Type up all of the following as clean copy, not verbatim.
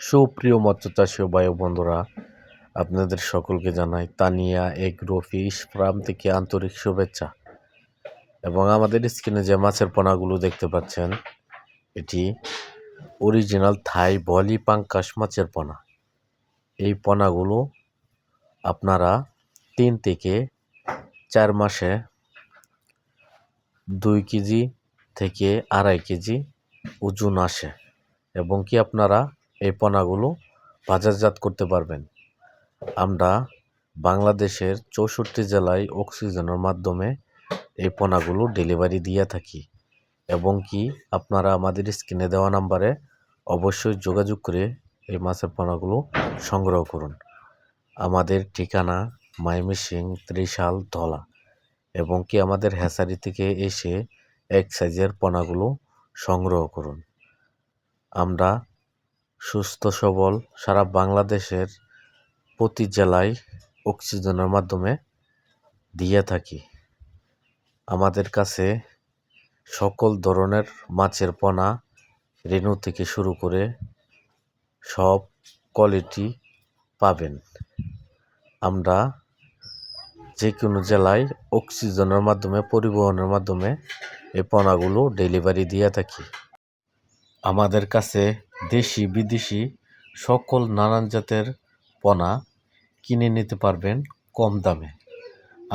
সুপ্রিয় মৎস্যচাষী ভাই ও বন্ধুরা, আপনাদের সকলকে জানাই তানিয়া এগ্রো ফিশ ফার্ম থেকে আন্তরিক শুভেচ্ছা। এবং আমাদের স্ক্রিনে যে মাছের পোনাগুলো দেখতে পাচ্ছেন, এটি অরিজিনাল থাই বলি পাঙ্কাশ মাছের পোনা। এই পোনাগুলো আপনারা 3 থেকে 4 মাসে 2 কেজি থেকে 2.5 কেজি ওজন আসে এবং কি আপনারা এই পোনাগুলো বাজারজাত করতে পারবেন। আমরা বাংলাদেশের 64 জেলায় অক্সিজেনের মাধ্যমে এই পোনাগুলো ডেলিভারি দিয়ে থাকি এবং কি আপনারা আমাদের স্ক্রিনে দেওয়া নাম্বারে অবশ্যই যোগাযোগ করে এই মাছের পোনাগুলো সংগ্রহ করুন। আমাদের ঠিকানা ময়মনসিংহ, ত্রিশাল, ধলা এবং কি আমাদের হ্যাচারি থেকে এসে এক সাইজের পোনাগুলো সংগ্রহ করুন। আমরা সুস্থ সবল সারা বাংলাদেশের প্রতি জেলায় অক্সিজেনের মাধ্যমে দিয়ে থাকি। আমাদের কাছে সকল ধরনের মাছের পোনা রেনু থেকে শুরু করে সব কোয়ালিটি পাবেন। আমরা যে কোনো জেলায় অক্সিজেনের মাধ্যমে পরিবহনের মাধ্যমে এই পোনাগুলো ডেলিভারি দিয়ে থাকি। আমাদের কাছে দেশি বিদেশি সকল নানান জাতের পোনা কিনে নিতে পারবেন কম দামে।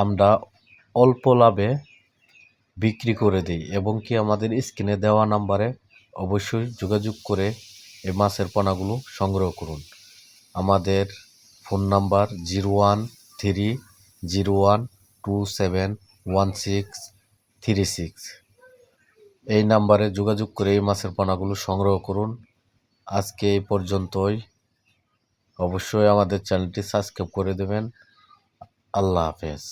আমরা অল্প লাভে বিক্রি করে দিই এবং কি আমাদের স্ক্রিনে দেওয়া নাম্বারে অবশ্যই যোগাযোগ করে এই মাছের পোনাগুলো সংগ্রহ করুন। আমাদের ফোন নাম্বার 01301271636। এই নাম্বারে যোগাযোগ করে এই মাছের পোনাগুলো সংগ্রহ করুন। আজকে এই পর্যন্তই। অবশ্যই আমাদের চ্যানেলটি সাবস্ক্রাইব করে দেবেন। আল্লাহ হাফেজ।